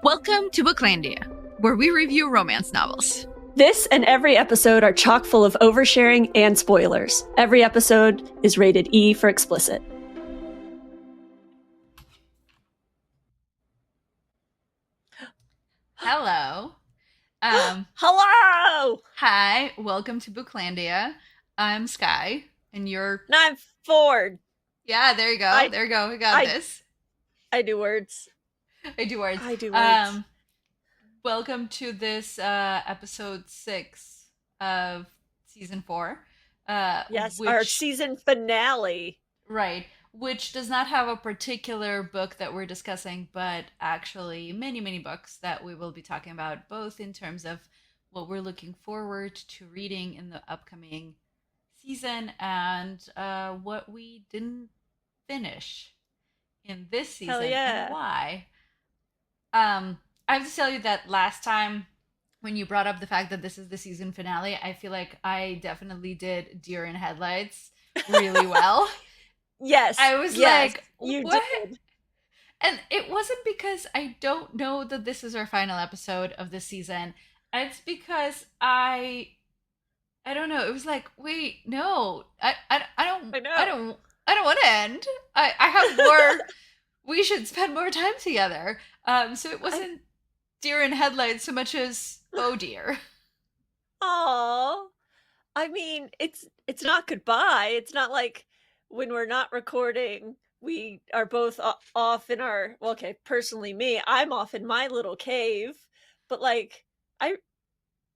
Welcome to Booklandia, where we review romance novels. This and every episode are chock full of oversharing and spoilers. Every episode is rated E for explicit. Hello. Hello! Hi, welcome to Booklandia. I'm Sky, and you're... And I'm Ford. Yeah, there you go. There you go. We got this. I do words. I do words. I do words. Welcome to this episode 6 of season 4. Yes, our season finale. Right, which does not have a particular book that we're discussing, but actually many, many books that we will be talking about, both in terms of what we're looking forward to reading in the upcoming season and what we didn't finish in this season. Hell yeah. And why. I have to tell you that last time when you brought up the fact that this is the season finale, I feel like I definitely did Deer in Headlights really well. Yes. I was like, you what? Did. And it wasn't because I don't know that this is our final episode of the season. It's because I don't know. It was like, wait, no. I don't want to end. I have more we should spend more time together. So it wasn't Deer in Headlights so much as oh dear. Aww. I mean, it's not goodbye. It's not like when we're not recording, we are both off in our, well, okay, personally me, I'm off in my little cave, but like,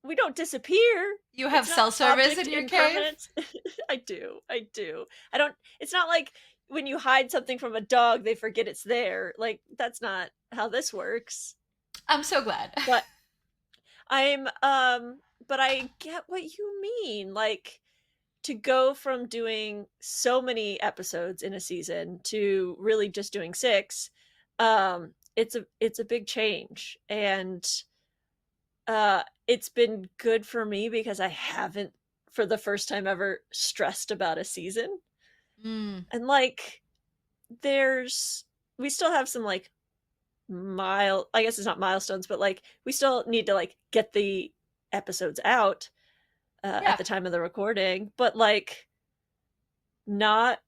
we don't disappear. You have cell service in your cave? I do. It's not like when you hide something from a dog, they forget it's there. Like, that's not how this works. I'm so glad. But but I get what you mean. Like, to go from doing so many episodes in a season to really just doing 6, it's a big change. And it's been good for me because I haven't, for the first time ever, stressed about a season. And like, we still have some like I guess it's not milestones, but like we still need to like get the episodes out at the time of the recording, but like not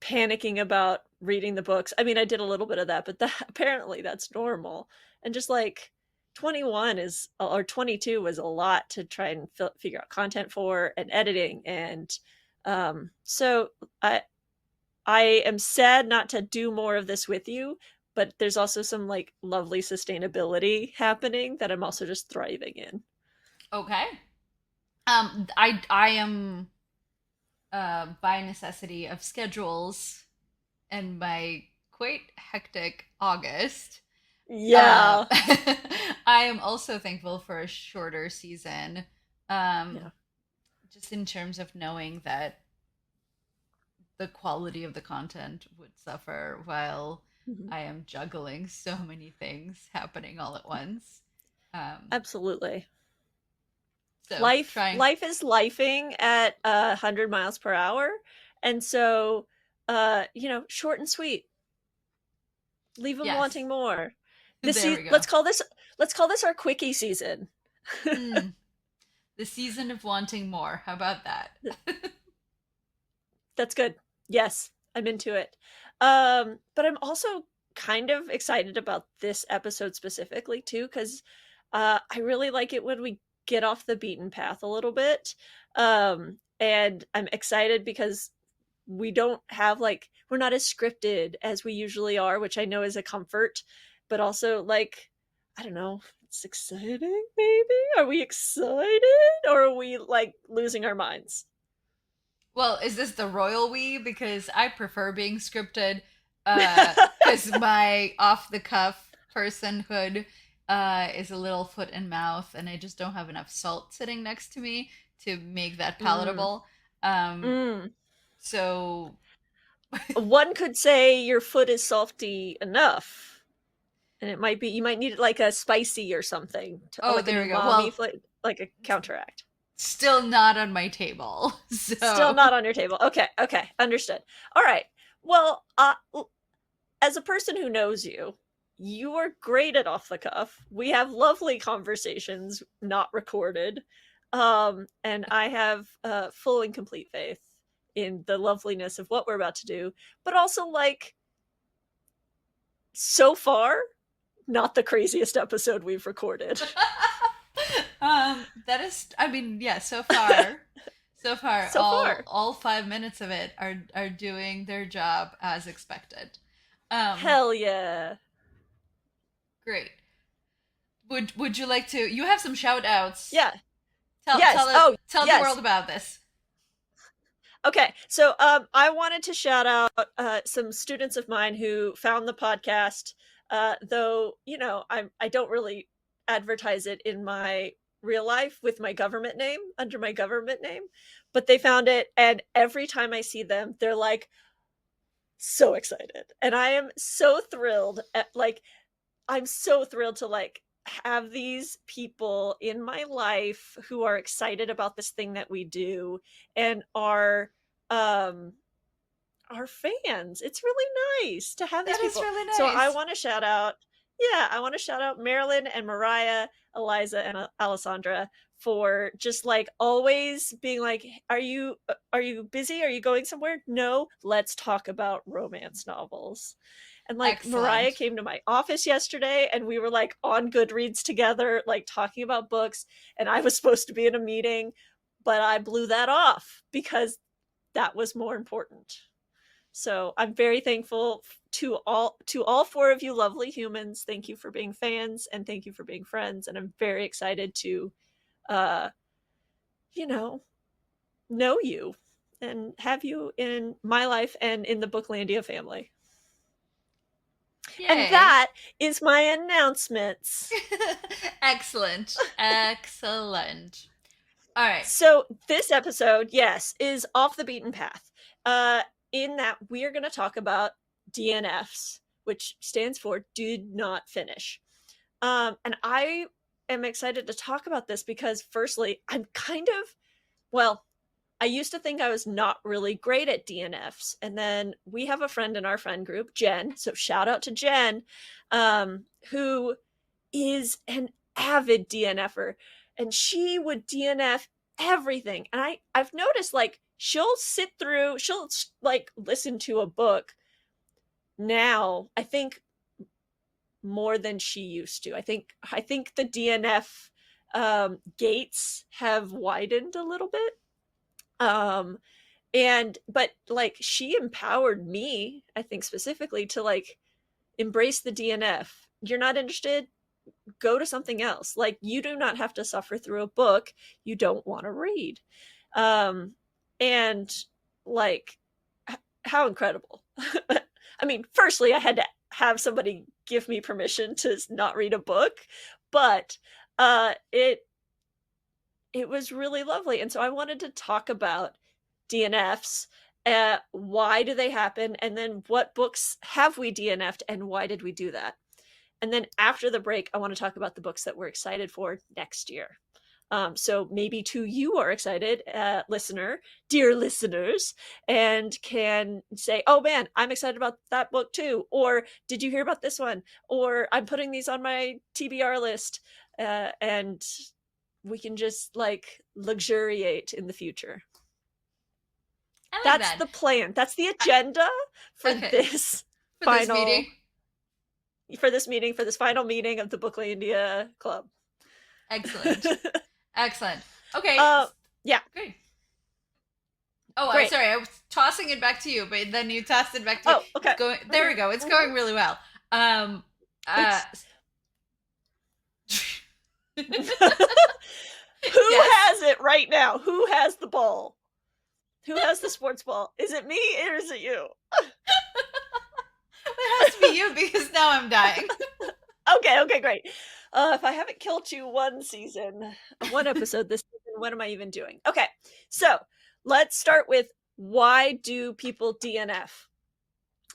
panicking about reading the books. I mean, I did a little bit of that, but apparently that's normal. And just like 22 was a lot to try and figure out content for and editing. And so I am sad not to do more of this with you, but there's also some like lovely sustainability happening that I'm also just thriving in. Okay. I am by necessity of schedules and my quite hectic August. Yeah. I am also thankful for a shorter season. Just in terms of knowing that the quality of the content would suffer while I am juggling so many things happening all at once. Absolutely. So life is lifing at 100 miles per hour, and so short and sweet. Leave them wanting more. Let's call this our quickie season. The season of wanting more. How about that? That's good. Yes, I'm into it. But I'm also kind of excited about this episode specifically too, because I really like it when we get off the beaten path a little bit. And I'm excited because we don't have we're not as scripted as we usually are, which I know is a comfort, but also like, I don't know, it's exciting maybe? Are we excited or are we like losing our minds? Well, is this the royal we? Because I prefer being scripted because my off-the-cuff personhood is a little foot and mouth, and I just don't have enough salt sitting next to me to make that palatable. So one could say your foot is salty enough, and it might be you might need like a spicy or something. There we go. Like a counteract. Still not on my table. So. Still not on your table. Okay, understood. All right. Well, as a person who knows you, you are great at off the cuff. We have lovely conversations, not recorded. And I have full and complete faith in the loveliness of what we're about to do, but also, like, so far, not the craziest episode we've recorded. That is, I mean, yeah, so far, So all far. all 5 minutes of it are doing their job as expected. Um, Hell yeah. Great. Would you like to? You have some shout outs. Yeah. Tell Yes. tell it Oh, tell the world yes. about this. Okay, so I wanted to shout out some students of mine who found the podcast. Though I don't really advertise it in my real life with my government name under my government name, but they found it, and every time I see them, they're like so excited, and I am so thrilled. I'm so thrilled to like have these people in my life who are excited about this thing that we do and um are fans. It's really nice to have these That is people. really So I nice. want to shout out, yeah, I want to shout out Marilyn and Mariah, Eliza and Alessandra for just like always being like, are you busy? Are you going somewhere? No, let's talk about romance novels. And like Mariah Excellent. came to my office yesterday and we were like on Goodreads together, like talking about books. And I was supposed to be in a meeting, but I blew that off because that was more important. So I'm very thankful to all four of you lovely humans. Thank you for being fans and thank you for being friends. And I'm very excited to uh, you know you and have you in my life and in the Booklandia family. And Yay. that is my announcements. Excellent. Excellent. All right. So this episode, yes, is off the beaten path. Uh, in that we are going to talk about DNFs, which stands for Did Not Finish. And I am excited to talk about this because, firstly, I'm kind of, well, I used to think I was not really great at DNFs. And then we have a friend in our friend group, Jen. So shout out to Jen, who is an avid DNFer. And she would DNF everything. And I've noticed like she'll like listen to a book now, I think more than she used to. I think the DNF gates have widened a little bit. Um and but like she empowered me, I think specifically to like embrace the DNF. You're not interested? Go to something else. Like you do not have to suffer through a book you don't want to read. Um and like how incredible. I mean, firstly, I had to have somebody give me permission to not read a book, but it was really lovely. And so I wanted to talk about DNFs. Why do they happen? And then what books have we DNF'd and why did we do that? And then after the break, I want to talk about the books that we're excited for next year. So maybe too you are excited, dear listeners, and can say, "Oh man, I'm excited about that book too," or "Did you hear about this one?" Or "I'm putting these on my TBR list," and we can just like luxuriate in the future. I like That's that. the plan. That's the agenda for Okay. this For this meeting. final for this final meeting of the Booklandia Club. Excellent. Excellent. Okay. uh yeah, Great. Oh, I'm great. sorry. I was tossing it back to you, but then you tossed it back to me. Oh, It's okay. going. There we go. It's going really well. Um. Uh. It's who Yes. has it right now? Who has the ball? Who has the sports ball? Is it me or is it you? It has to be you because now I'm dying. Okay, great. If I haven't killed you one episode this season, what am I even doing? Okay, so let's start with why do people DNF?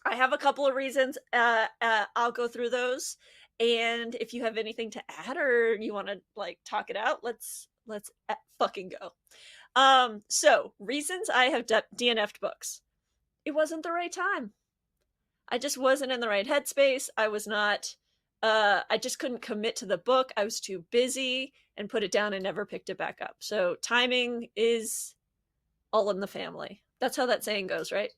I have a couple of reasons. I'll go through those, and if you have anything to add or you want to like talk it out, let's fucking go. So reasons I have DNF'd books. It wasn't the right time. I just wasn't in the right headspace. I was not I just couldn't commit to the book. I was too busy and put it down and never picked it back up. So timing is all in the family. That's how that saying goes, right?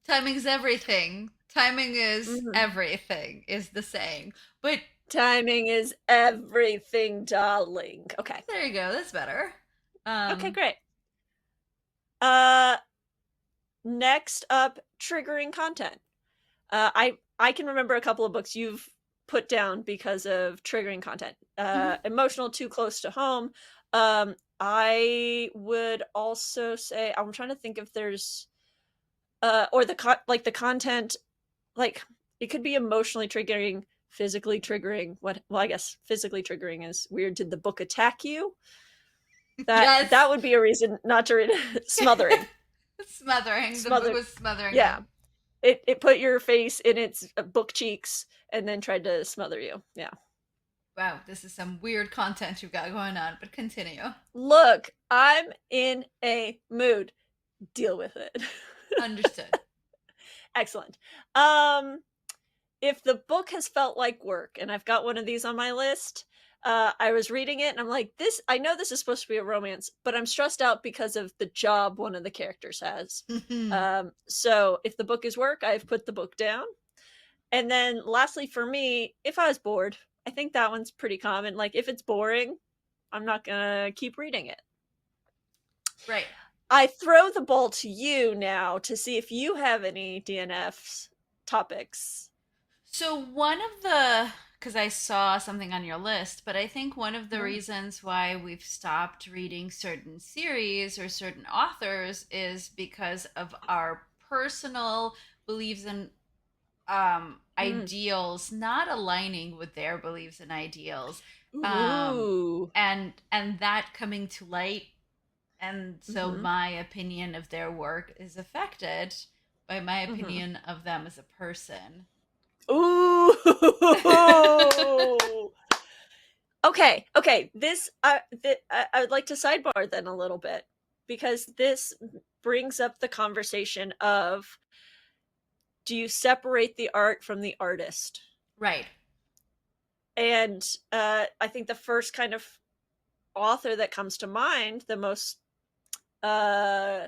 Timing's everything. Timing is Mm-hmm. everything, is the saying. But Timing is everything, darling. Okay. there you go. That's better. Okay, Um, great. Uh Next up, triggering content. I can remember a couple of books you've put down because of triggering content. mhm. Emotional, too close to home. I would also say I'm trying to think if there's or like the content, like it could be emotionally triggering, physically triggering. What? Well, I guess physically triggering is weird. Did the book attack you? Yes. That would be a reason not to read it. Smothering, Smothering. The book smothered. was smothering Yeah, him. it put your face in its book cheeks and then tried to smother you. Yeah. Wow, this is some weird content you've got going on, but continue. Look, I'm in a mood. Deal with it. Understood. Excellent. Um, if the book has felt like work, and I've got one of these on my list, I was reading it and I'm like, this, I know this is supposed to be a romance, but I'm stressed out because of the job one of the characters has. So if the book is work, I've put the book down. And then lastly, for me, if I was bored, I think that one's pretty common. Like if it's boring, I'm not gonna keep reading it. Right. I throw the ball to you now to see if you have any DNFs topics. So one of the because I saw something on your list, but I think one of the Mm. reasons why we've stopped reading certain series or certain authors is because of our personal beliefs and Mm. ideals not aligning with their beliefs and ideals, um, Ooh. and that coming to light, and so Mm-hmm. my opinion of their work is affected by my Mm-hmm. opinion of them as a person. Ooh. Okay. Okay. I would like to sidebar then a little bit because this brings up the conversation of, do you separate the art from the artist? Right. And I think the first kind of author that comes to mind, the most uh,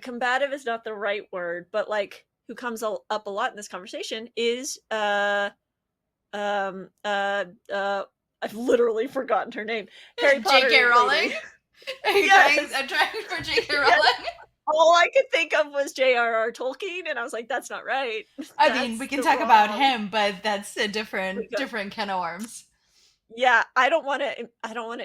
combative is not the right word, but like who comes up a lot in this conversation is um uh uh I've literally forgotten her name. Harry J.K. Potter Rowling? lady. Are you trying? Yes. I'm trying for J.K. Yes. Rowling. All I could think of was J.R.R. Tolkien, and I was like, that's not right. I mean, we That's can the talk about wrong. him, but that's a We different could. different can of worms. Yeah, I don't want to. I don't want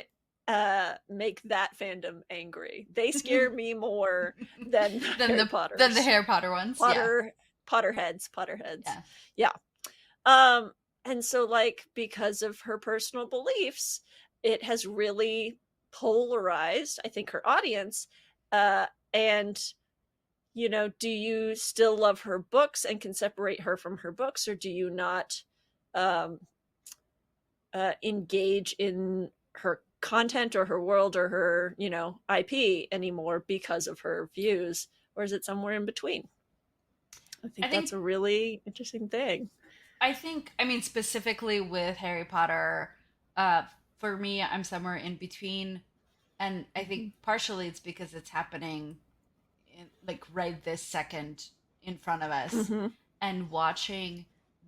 to make that fandom angry. They scare me more than than Harry the Potter's Harry Potter ones. Yeah, Potter Potterheads. yeah. Yeah. Um, and so like because of her personal beliefs, it has really polarized, I think, her audience. And do you still love her books and can separate her from her books, or do you not um engage in her content or her world or her, IP anymore because of her views, or is it somewhere in between? I I think that's think a really interesting thing. I mean specifically with Harry Potter, uh, for me, I'm somewhere in between, and I think Mm-hmm. partially it's because it's happening like right this second in front of us, Mm-hmm. and watching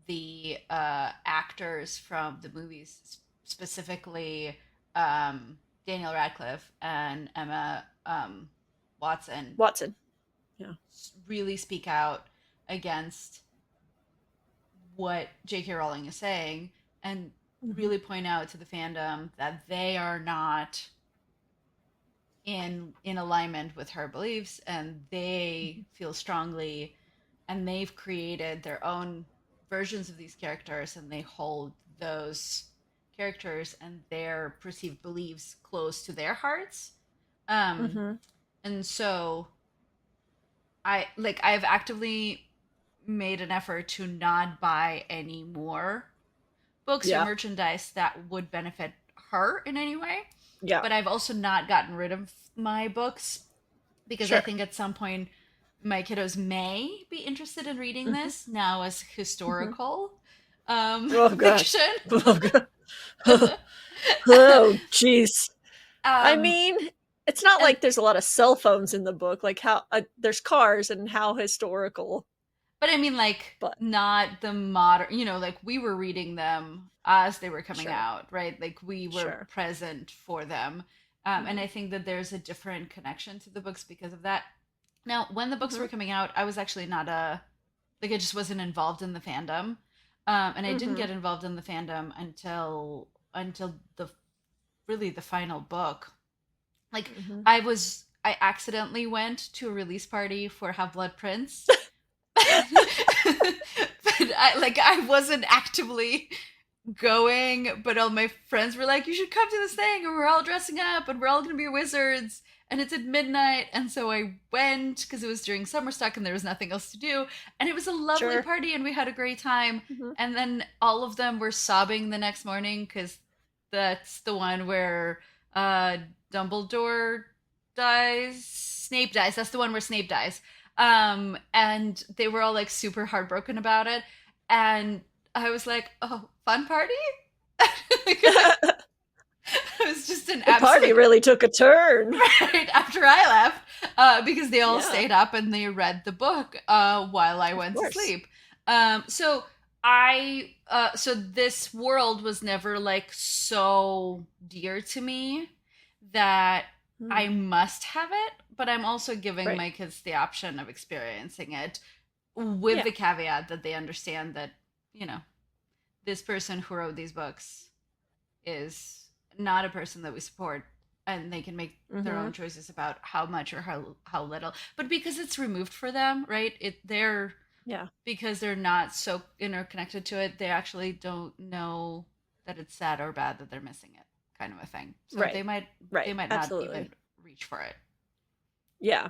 the actors from the movies, specifically Daniel Radcliffe and Emma Watson, Watson. Yeah. really speak out against what J.K. Rowling is saying, and Mm-hmm. really point out to the fandom that they are not in alignment with her beliefs, and they feel strongly, and they've created their own versions of these characters, and they hold those characters and their perceived beliefs close to their hearts. um Mm-hmm. and so I've actively made an effort to not buy any more books or Yeah. merchandise that would benefit her in any way, Yeah. but I've also not gotten rid of my books because I Sure. think at some point my kiddos may be interested in reading Mm-hmm. this now as Mm-hmm. historical. Oh god. fiction. Oh god. Oh jeez. I um, mean, it's not and like there's a lot of cell phones in the book. Like how there's cars and how historical, but I mean, like, but not the modern, like we were reading them as they were coming sure, out, right? Like we were sure. present for them. And Hmm. I think that there's a different connection to the books because of that. Now, when the books Hmm. were coming out, I was actually not like, I just wasn't involved in the fandom. And I didn't Hmm. get involved in the fandom until the final book. Like, Hmm. I accidentally went to a release party for Half Blood Prince, but I wasn't actively going, but all my friends were like, "You should come to this thing," and we're all dressing up, and we're all gonna be wizards, and it's at midnight, and so I went because it was during summer stock, and there was nothing else to do, and it was a lovely Sure. party, and we had a great time, Hmm. and then all of them were sobbing the next morning because that's the one where uh Dumbledore dies, Snape dies. That's the one where Snape dies. And they were all like super heartbroken about it, and I was like, "Oh, fun party." It was just an The party absolute really took a turn. right after I left, because they all Yeah, stayed up and they read the book while I of went to course. sleep. So this world was never like so dear to me that I Mm, must have it, but I'm also giving right. my kids the option of experiencing it with Yeah. the caveat that they understand that, you know, this person who wrote these books is not a person that we support, and they can make their Hmm. own choices about how much or how little, but because it's removed for them, right, they're Yeah. because they're not so interconnected to it, they actually don't know that it's sad or bad that they're missing it, kind of a thing, so Right. they Right. might not even Absolutely. reach for it. Yeah.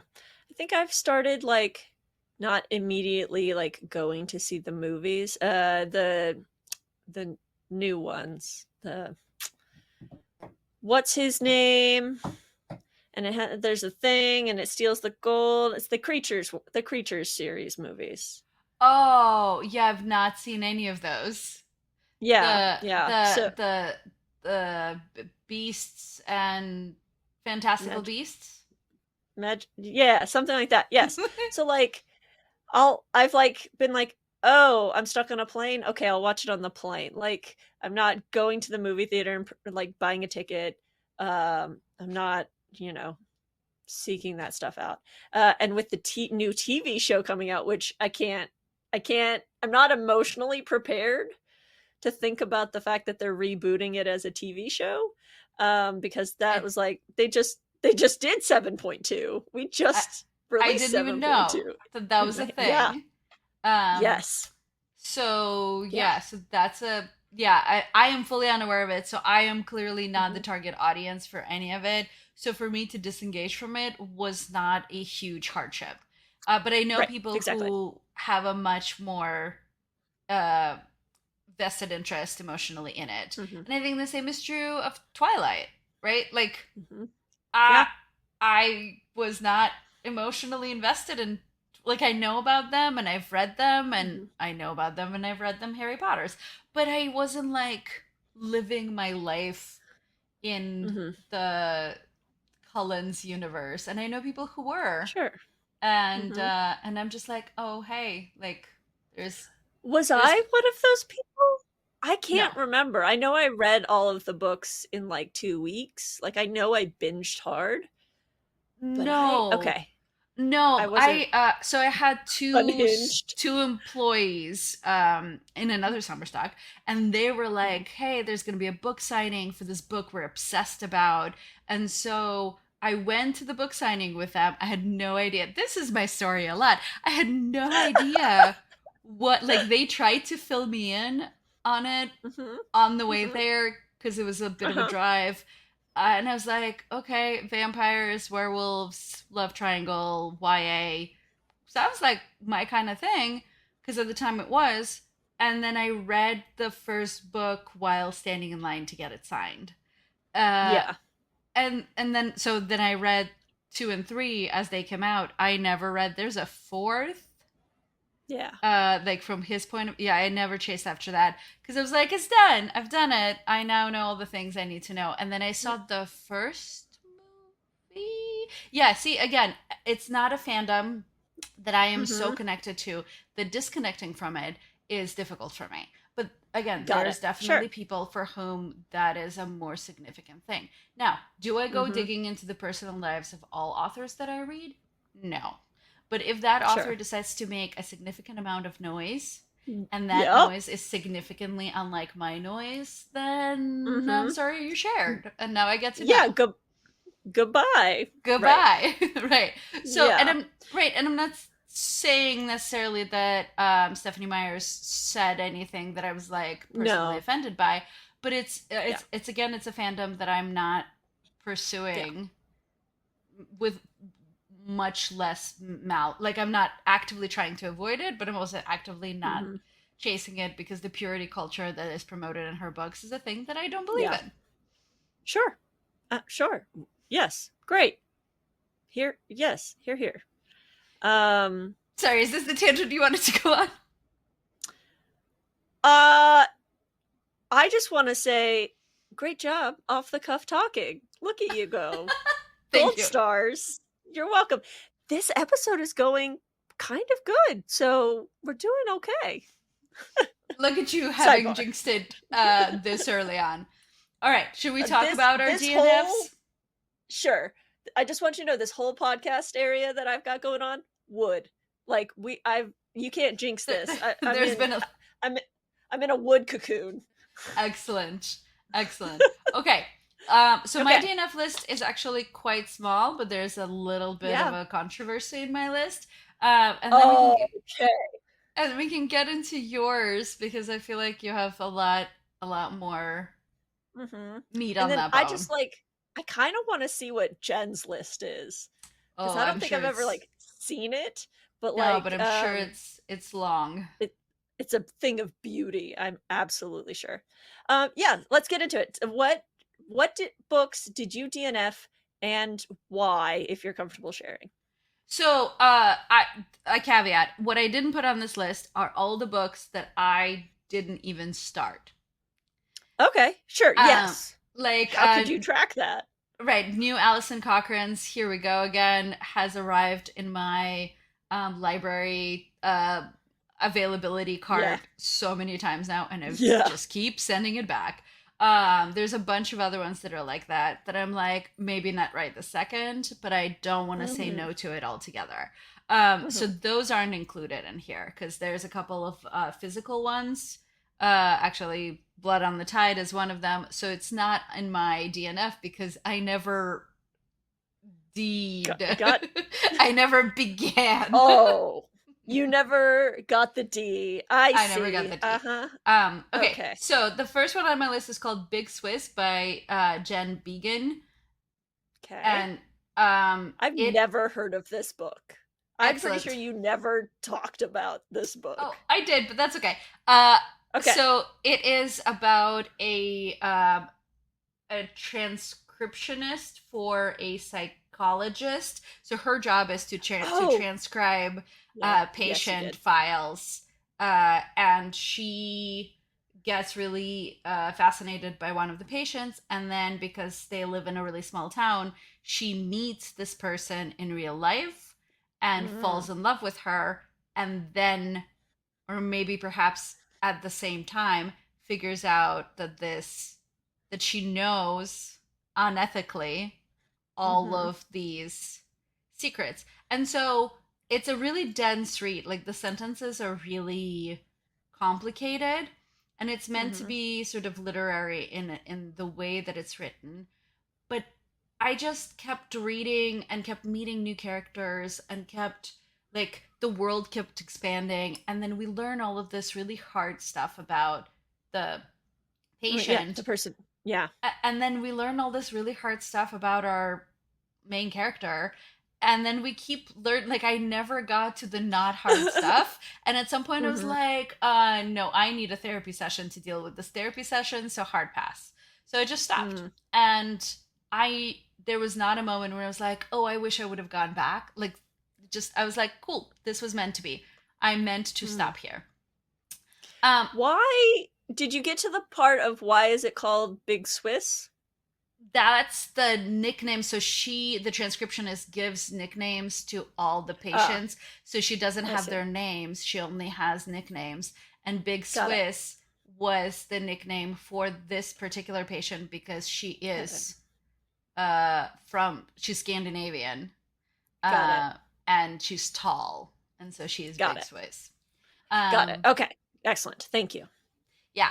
I think I've started like not immediately like going to see the movies. The new ones. The what's his name? And there's a thing and it steals the gold. It's the creatures series movies. Oh yeah, I've not seen any of those. Yeah, the yeah. the So the beasts and fantastical magic, beasts. yeah, something like that. Yes. So like I've like been like, oh, I'm stuck on a plane. Okay, I'll watch it on the plane. Like I'm not going to the movie theater and like buying a ticket. I'm not, you know, seeking that stuff out. And with the new TV show coming out, which I'm not emotionally prepared to think about the fact that they're rebooting it as a TV show, because that I, was like they just did 7.2. We I just I released didn't even know 7.2. that that was a Yeah. thing. Um, Yes. so Yeah. yeah, so that's a yeah. I am fully unaware of it, so I am clearly not the Hmm. target audience for any of it. So for me to disengage from it was not a huge hardship. But I know Right. people Exactly. who have a much more uh, vested interest emotionally in it. Hmm. And I think the same is true of Twilight, right? Like Hmm. I Yeah. I was not emotionally invested in, like, I know about them and I've read them and Hmm. I know about them and I've read them Harry Potters, but I wasn't like living my life in Hmm. the Cullen's universe, and I know people who were, Sure. Hmm. and I'm just like, "Oh, hey, like there's Was there's I one of those people? I no. can't remember. I know I read all of the books in like 2 weeks. Like I know I binged hard, but No. okay. I No, wasn't so I had unhinged. two employees in another summer stock, and they were Mhm. like, "Hey, there's going to be a book signing for this book we're obsessed about." And so I went to the book signing with them. I had no idea. This is my story a lot. I had no idea what, like, they tried to fill me in on it Mhm. on the way Mhm. there because it was a bit of a Uh-huh. drive. And I was like, okay, vampires, werewolves, love triangle, YA. Sounds like my kind of thing because at the time it was. And then I read the first book while standing in line to get it signed. Uh, Yeah. and then so then I read two and three as they came out. I never read. There's a fourth. Yeah. Like from his point of, yeah, I never chased after that because I was like, it's done, I've done it, I now know all the things I need to know. And then I Yeah. saw the first movie. Yeah, see, again, it's not a fandom that I am so Mm-hmm. connected to. The disconnecting from it is difficult for me, but again, Got there's it. Sure. definitely people for whom that is a more significant thing. Now, do I go Mm-hmm. digging into the personal lives of all authors that I read? No. But if that author Sure. decides to make a significant amount of noise, and that Yep. noise is significantly unlike my noise, then I'm Mm-hmm. sorry you shared. And now I get to Yeah. know. Goodbye. Right. Goodbye. Right. So, Yeah. and I'm not saying necessarily that Stephanie Myers said anything that I was like personally No. offended by, but Yeah. it's again, it's a fandom that I'm not Yeah. pursuing with much less mal, like I'm not actively trying to avoid it, but I'm also actively not Mm-hmm. chasing it because the purity culture that is promoted in her books is a thing that I don't believe Yeah. in. Sure. Sure. Yes. Great. Here. Yes. Here. Here. Um. Sorry, is this the tangent you wanted to go on? Uh. I just want to say, great job off the cuff talking. Look at you go. Thank Gold you. stars. You're welcome. This episode is going kind of good, so we're doing okay. Look at you having Sidebar. jinxed it this early on. All right, should we talk This about our this whole DNFs? sure. I just want you to know this whole podcast area that I've got going on wood. Like I've you can't jinx this. I'm There's in been a I'm I'm in a wood cocoon. excellent, excellent. Okay, so my Okay. DNF list is actually quite small, but there's a little bit of Yeah. a controversy in my list, and then Okay. we can get into yours because I feel like you have a lot more Mm-hmm. meat And on then that bone. I kind of want to see what Jen's list is because Oh, I I'm don't think sure I've ever it's like seen it, but no, but I'm sure it's long. it it's a thing of beauty. I'm absolutely sure. Yeah, let's get into it. Books did you DNF and why, if you're comfortable sharing? So, a caveat: what I didn't put on this list are all the books that I didn't even start. Okay, sure. Um, Yes. like, How could you track that? right, new Allison Cochran's "Here We Go Again" has arrived in my library availability Yeah. cart so many times now, and I Yeah. just keep sending it back. There's a bunch of other ones that are like that I'm like, maybe not right the second, but I don't want to say Mhm. no to it altogether. So Mhm. those aren't included in here because there's a couple of physical ones. Actually, Blood on the Tide is one of them. So it's not in my DNF because I never Got, deed. got I never began. Oh, you never got the D. I I never got see. the D. Uh-huh. Okay, Okay. so the first one on my list is called Big Swiss by Jen Began, Okay. and I've it never heard of this book. I'm pretty sure excellent. you never talked about this Oh, book. I did, but that's okay. Uh, Okay. so it is about a transcriptionist for a psychologist. So her job is to Oh, transcribe yeah. Yes, you patient did. files, and she gets really fascinated by one of the patients, and then because they live in a really small town, she meets this person in real life and Mm. falls in love with her, and then, or maybe perhaps at the same time, figures out that she knows unethically all Mm-hmm. of these secrets. And so it's a really dense read. Like the sentences are really complicated, and it's meant to Mm-hmm. be sort of literary in the way that it's written. But I just kept reading and kept meeting new characters and kept like the world kept expanding, and then we learn all of this really hard stuff about the Yeah, the patient, person. Yeah. and then we learn all this really hard stuff about our main character, and then we keep learn, like I never got to the not hard stuff, and at some point I was Mm-hmm. like, no, I need a therapy session to deal with this therapy session, so hard pass. So I just stopped. Mm. And I there was not a moment where I was like, oh, I wish I would have gone back. Like, just I was like, cool, this was meant to be. I meant to Hmm. stop here. Um, Why did you get to the part of why is it called Big Swiss? that's the nickname. So the transcriptionist gives nicknames to all the Ah, patients. So she doesn't I have see. their names. She only has nicknames. And Big Got it. Swiss was the nickname for this particular patient because she Got it. is she's Scandinavian, Got it. uh and she's tall, and so she is Got Big it. Swiss. Got it. Um Okay. Excellent. Thank you. yeah.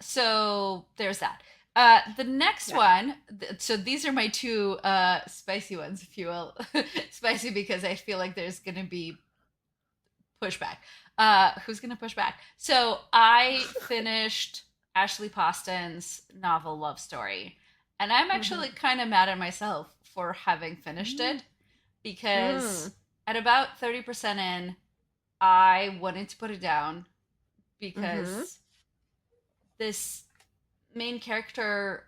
So there's that. The next Got it. one, so these are my two spicy ones, if you will. Spicy because I feel like there's gonna be pushback. Who's gonna push back? So I finished Ashley Poston's novel Love Story, and I'm actually Mm-hmm. kind of mad at myself for having finished it because Mm. at about 30% in, I wanted to put it down Mm-hmm. because this main character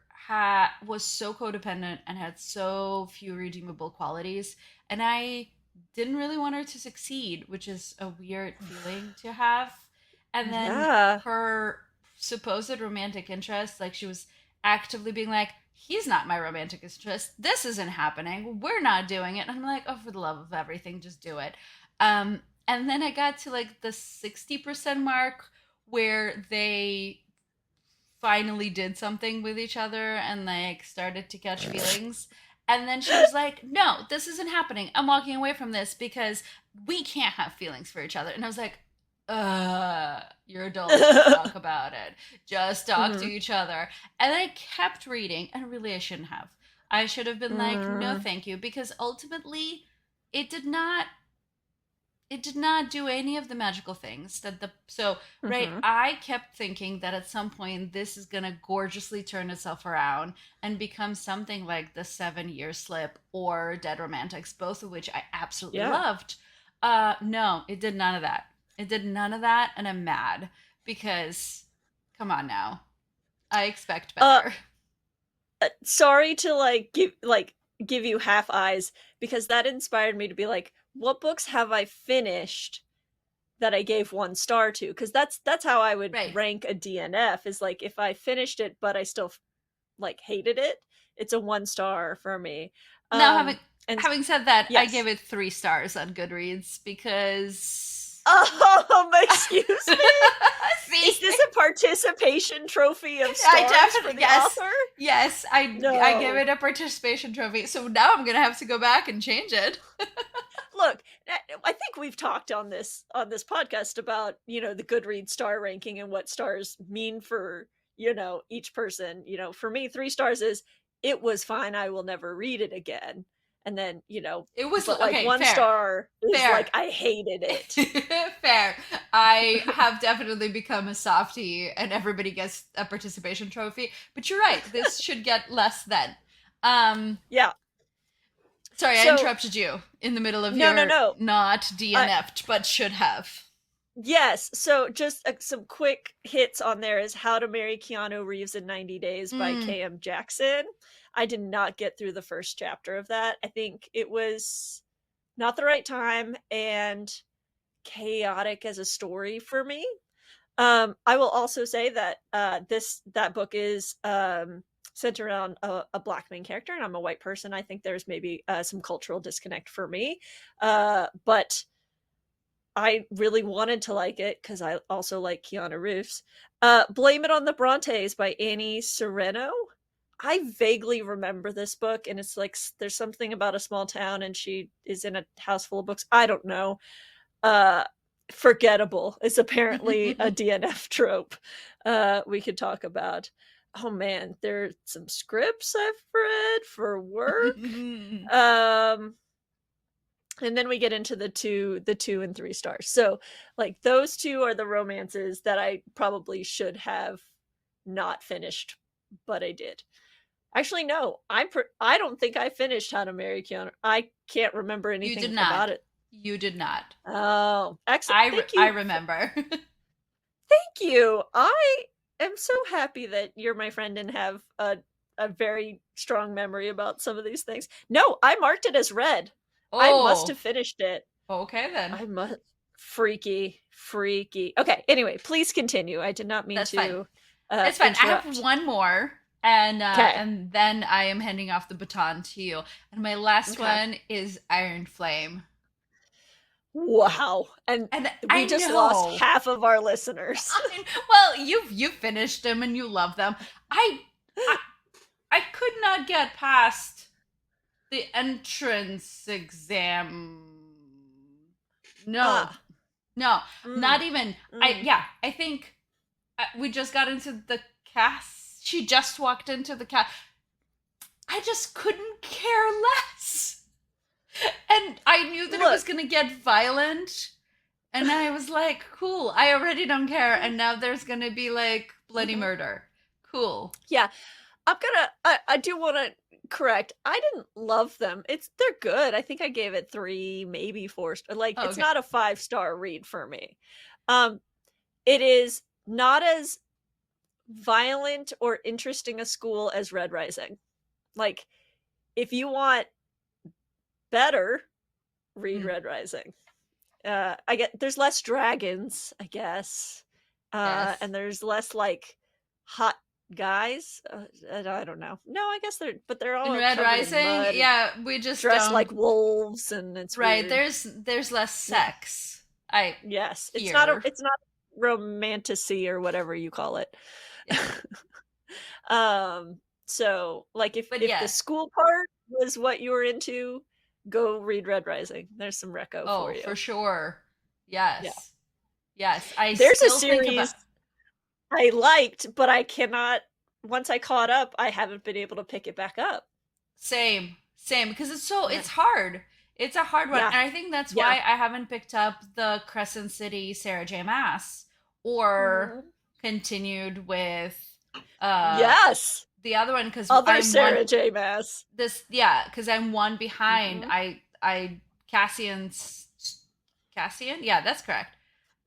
was so codependent and had so few redeemable qualities, and I didn't really want her to succeed, which is a weird feeling to have. And then Yeah. her supposed romantic interest, like she was actively being like, he's not my romantic interest, this isn't happening, we're not doing it, and I'm like, oh, for the love of everything, just do it. And then I got to like the 60% mark where they finally did something with each other and like started to catch feelings. And then she was like, no, this isn't happening. I'm walking away from this because we can't have feelings for each other. And I was like, you're adults, just talk about it. Just talk to Mm-hmm. each other. And I kept reading, and really I shouldn't have. I should have been like, no, Mm. thank you, because ultimately it did not do any of the magical things that the so right, Mm-hmm. I kept thinking that at some point this is going to gorgeously turn itself around and become something like The 7 Year Slip or Dead Romantics, both of which I absolutely Yeah. loved. No, it did none of that. It did none of that, and I'm mad because come on now, I expect Uh, better. sorry to give you half eyes because that inspired me to be like, what books have I finished that I gave 1 star to? Because that's how I would Right. rank a DNF, is like if I finished it but I still like hated it, it's a 1 star for me. Now, having And having said that, I yes. gave it 3 stars on Goodreads because Excuse me? see, Is this a participation trophy of I stars for definitely, the yes, author? yes, I give No. it a participation trophy. So now I'm gonna have to go back and change it. Look, I think we've talked on this podcast about, the Goodreads star ranking and what stars mean for, each person. For me, 3 stars is it was fine, I will never read it again. And then, It was but like okay, one fair, star is fair, like I hated it. fair. I have definitely become a softie, and everybody gets a participation trophy. But you're right, this should get less than. Um, Yeah. Sorry, I So, interrupted you in the middle of no, no, your no. not I DNF'd, but should have. Yes. So just some quick hits on there is How to Marry Keanu Reeves in 90 Days by Mm, K.M. Jackson. I did not get through the first chapter of that. I think it was not the right time and chaotic as a story for me. I will also say that that book is centered around a black main character, and I'm a white person. I think there's maybe some cultural disconnect for me, but I really wanted to like it because I also like Keanu Reeves. Blame It on the Brontes by Annie Sereno. I vaguely remember this book, and it's like there's something about a small town, and she is in a house full of books. I don't know. Uh, Forgettable is apparently a DNF trope we could talk about. Oh man, there's some scripts I've read for work. Um, and then we get into the 2 and 3 stars. So like those two are the romances that I probably should have not finished, but I did. Actually, no, I don't think I finished How to Marry Keanu. I can't remember you did anything about not. it. You did not. Oh, excellent! Thank I you, remember. thank you. I am so happy that you're my friend and have a very strong memory about some of these things. No, I marked it as read. I must Oh, have finished it. okay then. I must. Freaky. Okay, anyway, please continue. I did not mean That's fine. to It's fine. I have interrupt. one more, Okay. and then I am handing off the baton to you. And my last Okay. one is Iron Flame. Wow. And And we I just lost know. half of our listeners. Well, you finished them and you love them. I I I could not get past the entrance exam. No, Ah. no, not Mm, even. mm. I think we just got into the cast. She just walked into the cast. I just couldn't care less. And I knew that it was Look. going to get violent. And I was like, cool, I already don't care. And now there's going to be like bloody Mhm. murder. Cool. Yeah, I do want to correct. I didn't love them. They're good. I think I gave it 3, maybe 4. Like Oh, it's okay. not a 5-star read for me. Um it is not as violent or interesting a school as Red Rising. Like if you want better, read Mm, Red Rising. I get there's less dragons, I guess. yes. And there's less like hot guys. I don't know. No, I guess they're In all Red covered in Rising, mud and yeah, we just dressed like don't. wolves, and it's Right, weird. there's less Yeah. sex. I Yes. hear. It's not romanticy or whatever you call it. Yeah. um so like But if the yeah. school part was what you were into, go read Red Rising. There's some reco for Oh, for you. sure. Yeah. Yes. Yes. I There's a still think about. series I liked, but I cannot once I caught up, I haven't been able to pick it back up. Same, because Yeah. it's hard. It's a hard one, Yeah. and I think that's Yeah. why I haven't picked up the Crescent City Sarah J. Maas or Mhm. continued with uh Yes. the other one because Other I'm one Sarah J. Maas. this yeah because I'm one behind. Mhm. I Cassian's Cassian, yeah, that's correct.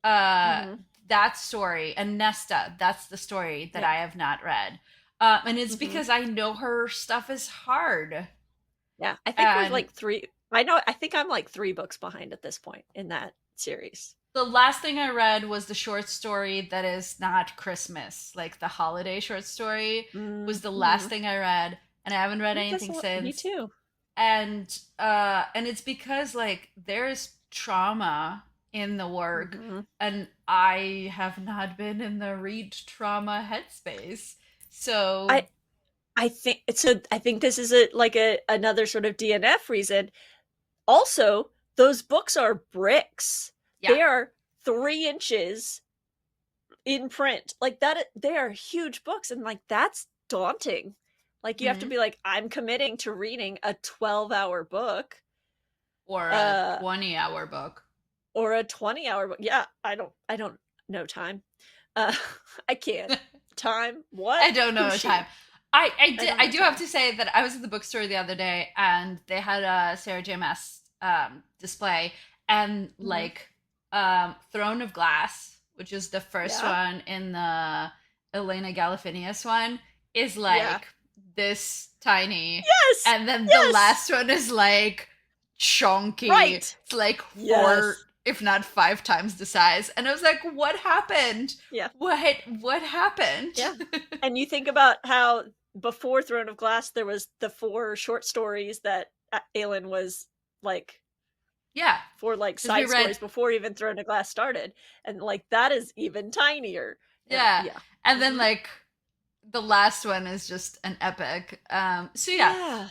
Uh, Mhm. that story and Nesta, that's the story that Yeah. I have not read. And it's Mhm. because I know her stuff is hard. Yeah. I think we're And like 3 I think I'm like 3 books behind at this point in that series. the last thing I read was the short story that is not Christmas, like the holiday short story was the last Mhm. thing I read, and I haven't read anything Me since. too. And it's because like there's trauma in the work, Mhm. and I have not been in the read trauma headspace. So I I think so. I think this is a like a another sort of DNF reason. Also, those books are bricks. yeah. They are 3 inches in print. Like that, they are huge books, and like that's daunting. Like you have to Hmm. be like, I'm committing to reading a 12-hour book, Or a uh, 20-hour book. or a 20-hour book. Yeah, I don't know time. Uh, I can't. Time? What? I don't know the time. Who's she? I don't I know do have time. to say that I was at the bookstore the other day and they had a Sarah J. Maas display, and Mhm. like Throne of Glass, which is the first Yeah. one in the Elena Galifinius one, is Yeah. like this tiny, Yes. and then the Yes. last one is like chunky. Right. It's like four, Yes. if not five times the size. And I was like, what happened? Yeah. What happened? Yeah. And you think about how before Throne of Glass there was the 4 short stories that Aelin was like Yeah, 4 like because we side read, stories before even Throne of Glass started, and like that is even tinier. yeah, Yeah. and then Mhm. like the last one is just an epic. So yeah, Yeah.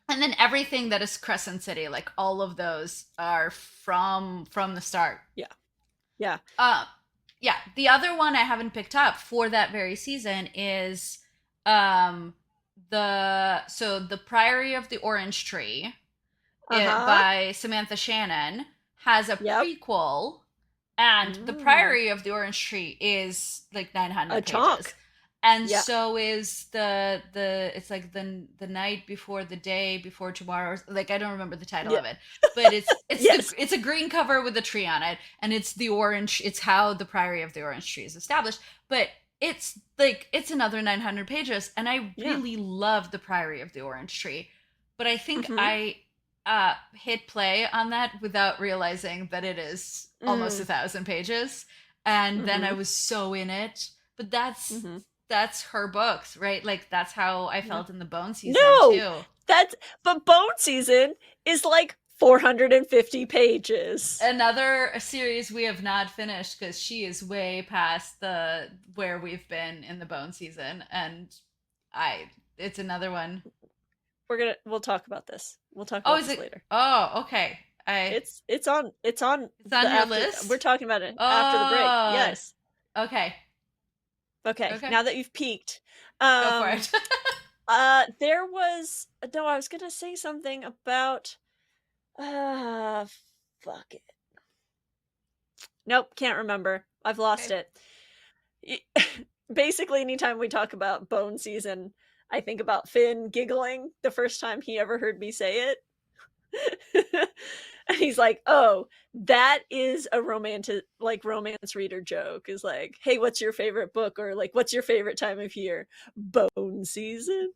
and then everything that is Crescent City, like all of those are from the start. Yeah. Yeah. Uh, yeah, the other one I haven't picked up for that very season is um the Priory of the Orange Tree, Uh-huh. by Samantha Shannon, has a Yep. prequel, and the Mm. Priory of the Orange Tree is like A 900 pages, chunk. and Yeah. so is the it's like the night before the day before tomorrow. Like I don't remember the title Yeah. of it, but Yes. it's a green cover with a tree on it, and it's the orange. It's how the Priory of the Orange Tree is established, but it's like it's another 900 pages, and I Yeah. really love the Priory of the Orange Tree, but I think Mhm. hit play on that without realizing that it is almost Mm, 1,000 pages, and then I mm-hmm, was so in it. But mm-hmm. that's her books, right? Like that's how I Yeah. felt in the Bone season No, too. that's but Bone Season is like 450 pages. Another series we have not finished because she is way past the where we've been in the Bone season, and I it's another one. We'll talk about this. We'll talk Oh, about is this it? later. Oh, okay. I It's on It's on the your after we're list. talking about it after the break. Oh, Yes. okay. Okay. Okay. Now that you've peaked. Go for Um it. there was no, I was going to say something about uh fuck it. Nope, can't remember. I've lost Okay. it. Basically, anytime we talk about Bone Season, I think about Finn giggling the first time he ever heard me say it. And he's like, "Oh, that is a romantic like romance reader joke. Is like, hey, what's your favorite book, or like, what's your favorite time of year? Bone season."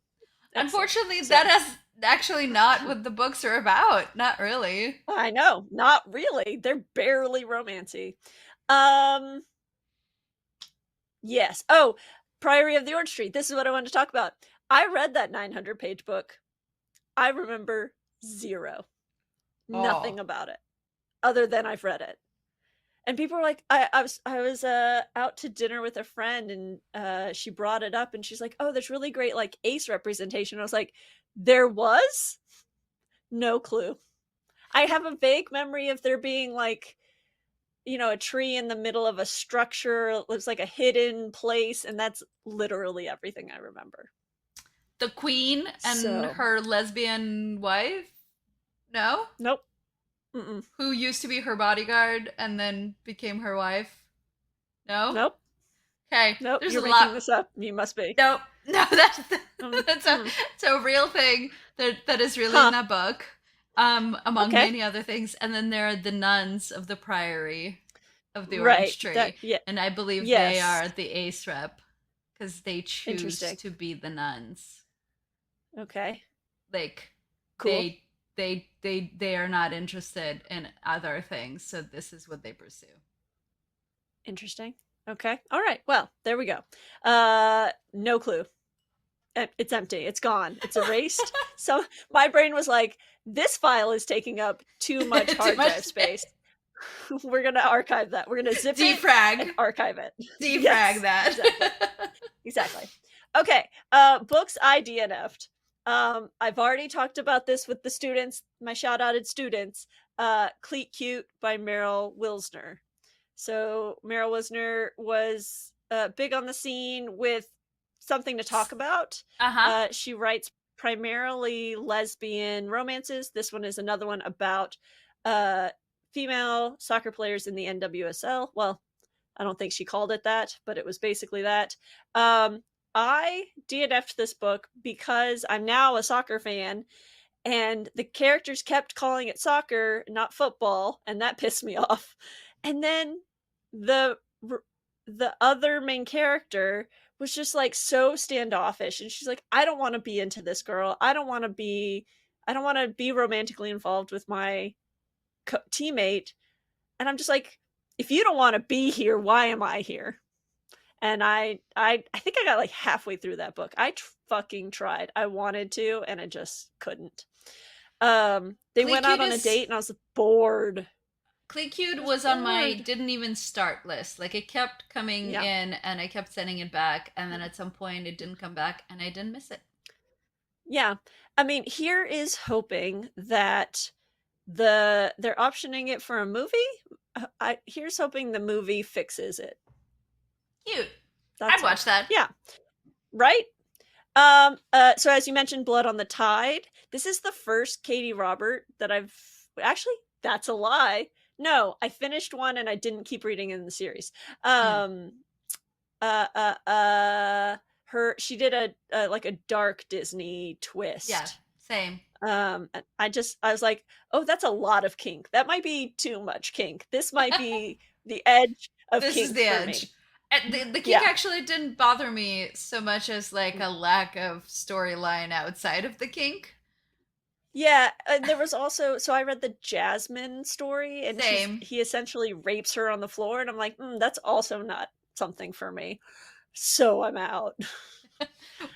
Excellent. Unfortunately, that So is actually not what the books are about. Not really. I know, not really. They're barely romancy. Um, yes. Oh, Priory of the Orange Tree. This is what I wanted to talk about. I read that 900-page book. I remember zero, Oh. nothing about it, other than I've read it. And people were like, I was out to dinner with a friend, and she brought it up, and she's like, "Oh, there's really great like ace representation." I was like, "There was no clue." I have a vague memory of there being like, a tree in the middle of a structure. It looks like a hidden place, and that's literally everything I remember. The queen and So, her lesbian wife? No? nope. Mm-mm. Who used to be her bodyguard and then became her wife? No? Nope. Okay. Nope. There's a You're lot. making this up. You must be. No. No, that's Um, that's a hmm. it's a real thing that is really in Huh. that book. Among Okay. many other things. And then there are the nuns of the priory of the Right. orange That. tree. Yeah. And I believe they Yes. are the ace rep because they choose Interesting. to be the nuns. Okay. Like Cool. they are not interested in other things, so this is what they pursue. Interesting. Okay. All right. Well, there we go. No clue. It's empty. It's gone. It's erased. So my brain was like, this file is taking up too much Too hard much drive space. We're gonna archive that. We're gonna zip it and defrag. archive it. Defrag Yes, that. exactly. Exactly. Okay. Books I DNF'd. I've already talked about this with the students, my shout outed students. Cleat Cute by Meryl Wilsner. So Meryl Wisner was big on the scene with something to talk about. Uh-huh. She writes primarily lesbian romances. This one is another one about uh, female soccer players in the NWSL. Well, I don't think she called it that, but it was basically that. I DNF'd this book because I'm now a soccer fan, and the characters kept calling it soccer, not football, and that pissed me off. And then the the other main character was just like so standoffish, and she's like, I don't want to be into this girl. I don't want to be romantically involved with my teammate. And I'm just like, if you don't want to be here, why am I here? And I think I got like halfway through that book. I fucking tried. I wanted to, and I just couldn't. They Click went out Cute on a is date, and I was bored. Click I Cute was was on my bored. didn't even start list. Like it kept coming Yeah. in and I kept sending it back, and then at some point it didn't come back and I didn't miss it. Yeah. I mean, here is hoping that they're optioning it for a movie. I here's hoping the movie fixes it. Cute. That's I'd all. watch that. Yeah. Right? So as you mentioned, Blood on the Tide. This is the first Katie Robert that I've actually, that's a lie. No, I finished one and I didn't keep reading in the series. Mm. Um uh uh uh her she did a like a dark Disney Yeah, twist. same. I was like, oh, that's a lot of kink. That might be too much kink. This might be the edge of This is kink the for edge. me. The kink Yeah. actually didn't bother me so much as like a lack of storyline outside of the kink. Yeah, and there was also, so I read the Jasmine story, and Same. he essentially rapes her on the floor, and I'm like, that's also not something for me. So I'm out.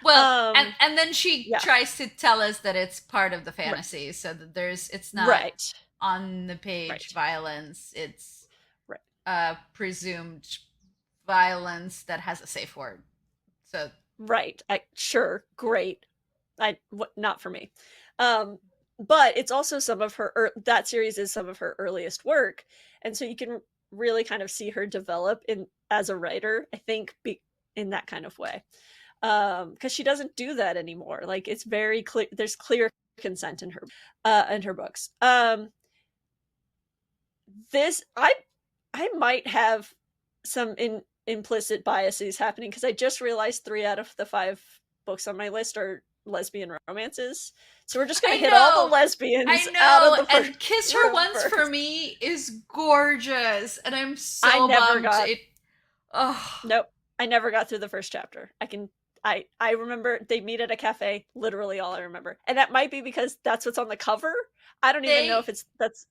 Well, and Um, and then she yeah, tries to tell us that it's part of the right, fantasy, so that it's not right, on the page right, violence. It's right, presumed violence that has a safe word. So right. Sure, great. Not for me. Um, but it's also some of her that series is some of her earliest work, and so you can really kind of see her develop in as a writer. I think in that kind of way, because she doesn't do that anymore. Like it's very clear. There's clear consent in her books. This I might have some implicit biases happening because I just realized 3 out of the 5 books on my list are lesbian romances. So we're just gonna I hit all the know, I lesbians out of know, the first and Kiss Her room Once for first. me is gorgeous, and I'm I so never bummed got it. Oh, Nope. I never got through the first chapter. I remember they meet at a cafe, literally all I remember. And that might be because that's what's on the cover. I don't even know they if it's that's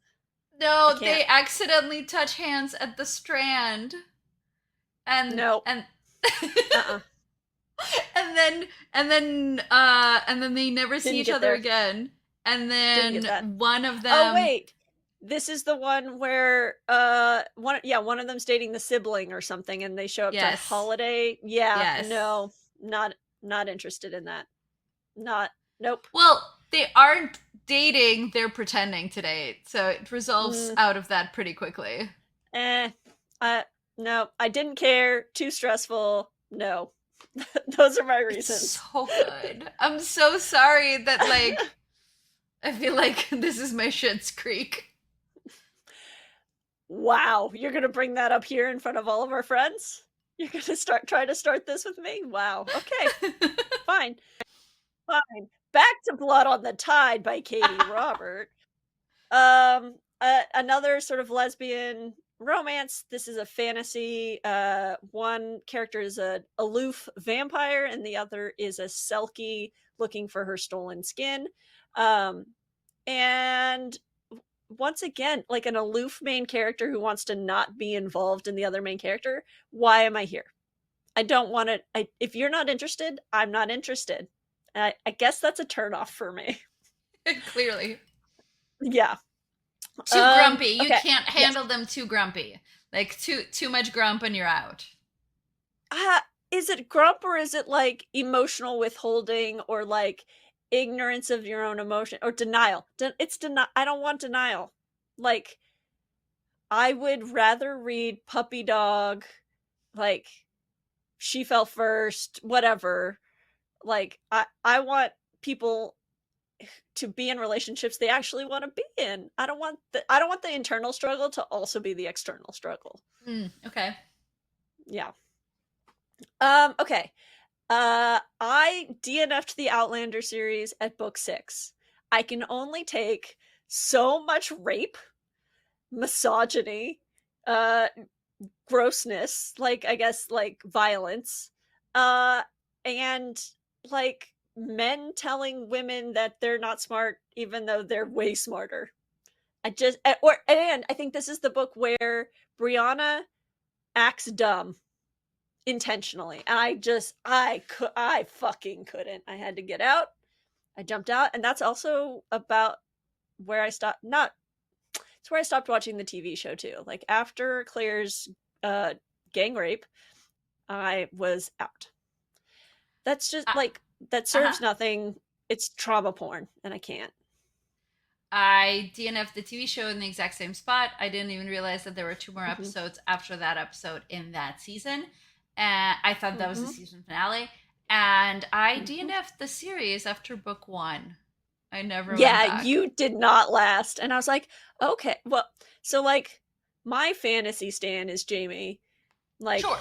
I no, can't. they accidentally touch hands at the Strand, and No. and Uh-uh. and then they never see Didn't each get other there. again. And Didn't get then that. one of Oh them, wait, this is the one where one of them's dating the sibling or something, and they show up to yes, holiday. Yeah, yes. no, not interested in that. Not Nope. Well, they aren't dating, they're pretending to date. So it resolves Mm, out of that pretty quickly. eh. No, I didn't care. Too stressful. No, those are my It's reasons. so good. I'm so sorry that I feel like this is my Shit's Creek. Wow, you're gonna bring that up here in front of all of our friends? You're gonna try to start this with me? Wow. Okay, fine. Fine. Back to Blood on the Tide by Katie Robert. Another sort of lesbian romance. This is a fantasy. One character is a aloof vampire, and the other is a Selkie looking for her stolen skin. Um, and once again, like an aloof main character who wants to not be involved in the other main character. Why am I here? I don't want to. If you're not interested, I'm not interested. I guess that's a turnoff for me. Clearly. Yeah. Too grumpy. You Okay. can't Yes. handle them too grumpy. Like too much grump and you're out. uh, is it grump or is it like emotional withholding or like ignorance of your own emotion or denial? It's denial. I don't want denial. Like I would rather read Puppy Dog, like She Fell First, whatever. Like I want people to be in relationships they actually want to be in. I don't want the internal struggle to also be the external struggle. Okay. Yeah. Okay. I DNF'd the Outlander series at book 6. I can only take so much rape, misogyny, uh, grossness, like I guess like violence, uh, and like men telling women that they're not smart even though they're way smarter. And I think this is the book where Brianna acts dumb intentionally, and I fucking couldn't. I had to get out. I jumped out, and that's also about where I stopped. Not It's where I stopped watching the TV show too. Like after Claire's uh gang rape, I was out. That's just Uh like that huh. serves nothing. It's trauma porn, and I can't. I DNF'd the TV show in the exact same spot. I didn't even realize that there were two more Mm-hmm. episodes after that episode in that season. And I thought that was the Mm-hmm. season finale. And I Mm-hmm. DNF'd the series after book one. I never went Yeah, back. you did not last, and I was like, okay, well, so like my fantasy stan is Jamie. Like Sure.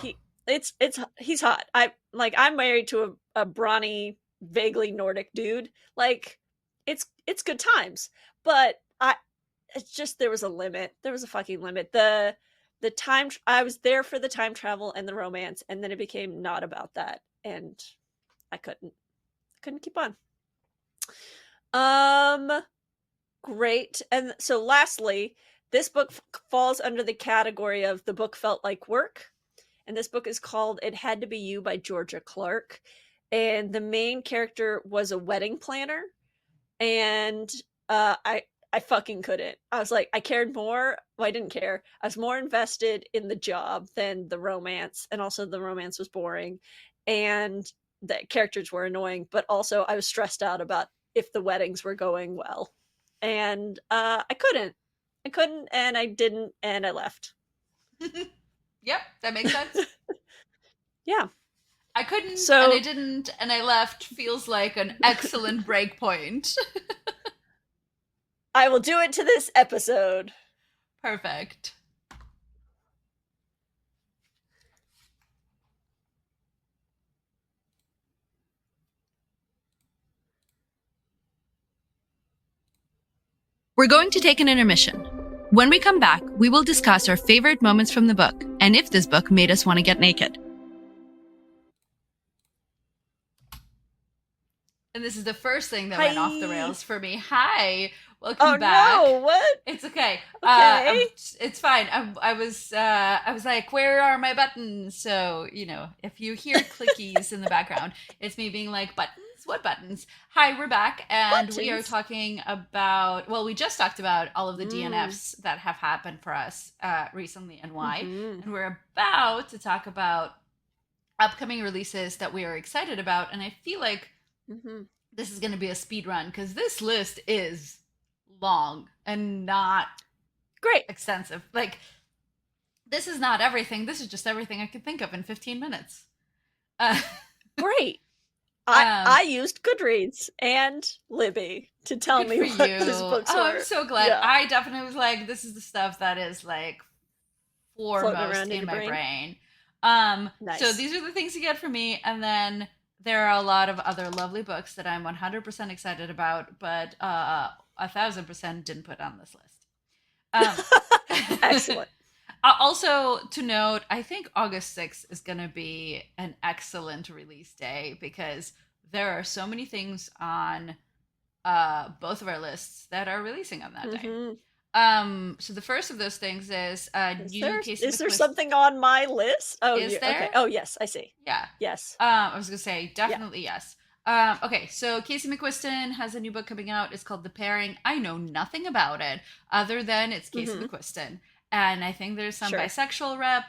he's hot. I'm married to a brawny, vaguely Nordic dude. Like it's good times. But it's just there was a limit. There was a fucking limit. The time I was there for the time travel and the romance, and then it became not about that, and I couldn't keep on. Um great. And so, lastly, this book falls under the category of the book felt like work. And this book is called It Had to Be You by Georgia Clark. And the main character was a wedding planner. And I fucking couldn't. I was like, I cared more. Well, I didn't care. I was more invested in the job than the romance. And also, the romance was boring. And the characters were annoying. But also, I was stressed out about if the weddings were going well. And I couldn't. I couldn't, and I didn't, and I left. Yep, that makes sense. Yeah. I couldn't and I So didn't and I left feels like an excellent break point. I will do it to this episode. Perfect. We're going to take an intermission. When we come back, we will discuss our favorite moments from the book and if this book made us want to get naked. And this is the first thing that went off the rails for me. Hi, welcome back. Oh no! What? It's okay. Okay. It's fine. I was like, where are my buttons? So if you hear clickies in the background, it's me being like, buttons. What buttons? Hi, we're back, and we are talking about. Well, we just talked about all of the DNFs that have happened for us recently and why, and we're about to talk about upcoming releases that we are excited about. And I feel like this is going to be a speed run because this list is long and not great extensive. Like, this is not everything. This is just everything I could think of in 15 minutes. Great. I used Goodreads and Libby to tell me what these books were. I'm so glad. Yeah. I definitely was like, this is the stuff that is like foremost in my brain. Nice. So these are the things you get from me, and then there are a lot of other lovely books that I'm 100% excited about, but 1,000% didn't put on this list. Excellent. Also, to note, I think August 6th is going to be an excellent release day because there are so many things on both of our lists that are releasing on that day. So the first of those things is is there something on my list? Oh, is there? Okay. Oh, yes, I see. Yeah. Yes. I was gonna say definitely yes. Okay, so Casey McQuiston has a new book coming out. It's called The Pairing. I know nothing about it other than it's Casey McQuiston, and I think there's some bisexual rep.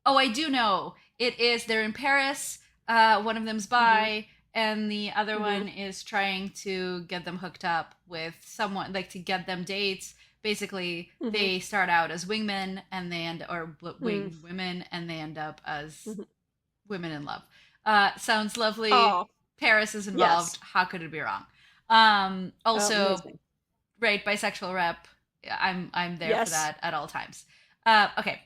Oh, I do know it is. They're in Paris. One of them's bi. And the other one is trying to get them hooked up with someone, like to get them dates. Basically, they start out as wingmen and they end, or winged women, and they end up as women in love. Sounds lovely. Aww. Paris is involved. Yes. How could it be wrong? Also, right, bisexual rep. I'm there for that at all times. Okay,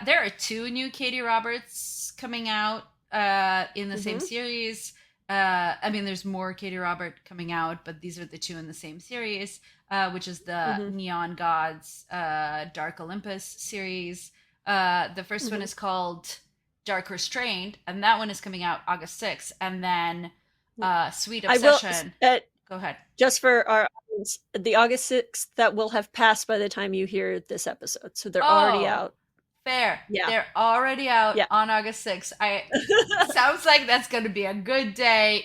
there are 2 new Katie Roberts coming out in the same series. I mean, there's more Katie Robert coming out, but these are the 2 in the same series, which is the Neon Gods Dark Olympus series. The first one is called Dark Restrained, and that one is coming out August 6th. And then Sweet Obsession. Go ahead. Just for our audience, the August 6th, that will have passed by the time you hear this episode. So they're already out. Fair. Yeah. They're already out on August 6th. Sounds like that's going to be a good day.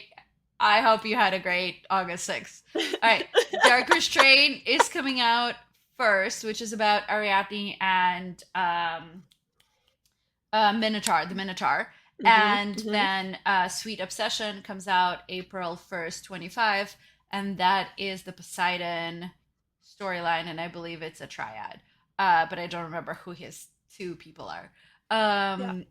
I hope you had a great August 6th. All right. Dark Restraint is coming out first, which is about Ariadne and Minotaur, the Minotaur. And then Sweet Obsession comes out April 1st, 25. And that is the Poseidon storyline. And I believe it's a triad. But I don't remember who his 2 people are. And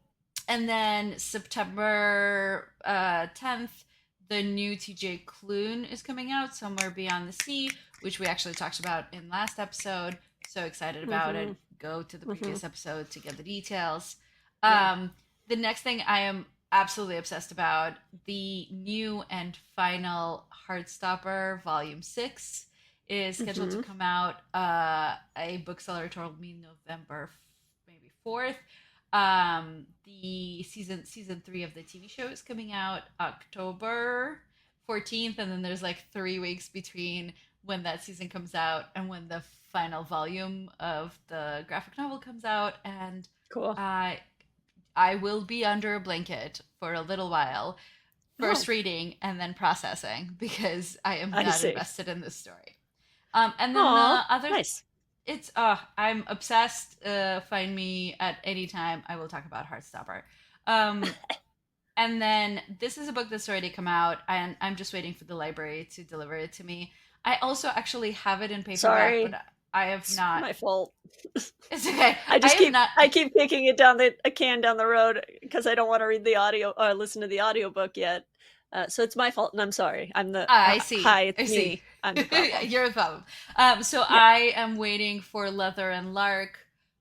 then September 10th, the new TJ Klune is coming out, Somewhere Beyond the Sea, which we actually talked about in last episode. So excited about it. Go to the previous episode to get the details. The next thing I am absolutely obsessed about, the new and final Heartstopper Volume 6 is scheduled to come out. A bookseller told me November 4th. The season 3 of the TV show is coming out October 14th, and then there's like 3 weeks between when that season comes out and when the final volume of the graphic novel comes out, and Cool. I I will be under a blanket for a little while, Oh, first reading and then processing because I am I that see. invested in this story. And then Aw, the other, nice. it's I'm obsessed. Find me at any time. I will talk about Heartstopper. Um, and then this is a book that's already come out, and I'm just waiting for the library to deliver it to me. I also actually have it in paperback, but Sorry. I have It's not. my fault. It's okay. I I just have keep not. I keep kicking it down the a can down the road because I don't want to read the audio or listen to the audiobook yet. So it's my fault, and I'm sorry. I'm the I see. hi, it's I see. me. I'm the problem. You're the problem. So Yeah. I am waiting for Leather and Lark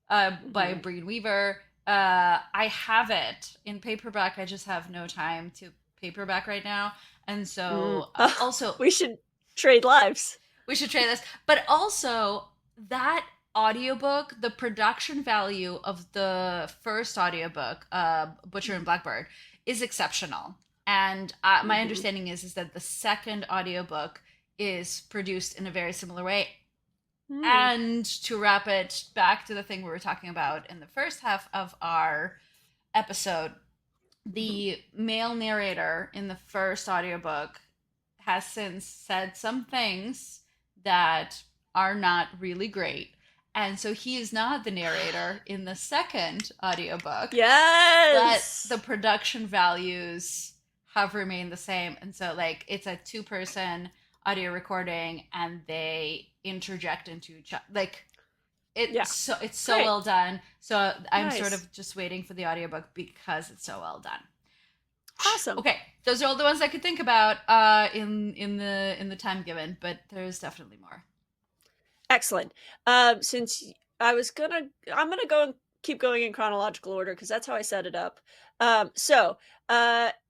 by Hmm. Breen Weaver. I have it in paperback. I just have no time to paperback right now. And Mm. so Oh, also, we should trade lives. we should trade this. But also, that audiobook, the production value of the first audiobook, Butcher and Blackbird, is exceptional. And my Hmm. understanding is that the second audiobook is produced in a very similar way. Mm. And to wrap it back to the thing we were talking about in the first half of our episode, Hmm. the male narrator in the first audiobook has since said some things that are not really great. And so he is not the narrator in the second audiobook, but the Yes. production values have remained the same. And so, like, it's a two-person audio recording, and they interject into each other. Like, Yeah. it's so Great. well done. So I'm sort Nice. of just waiting for the audiobook because it's so well done. Awesome. Okay, those are all the ones I could think about in the time given, but there's definitely more. Excellent. Since I'm gonna go and keep going in chronological order because that's how I set it up. So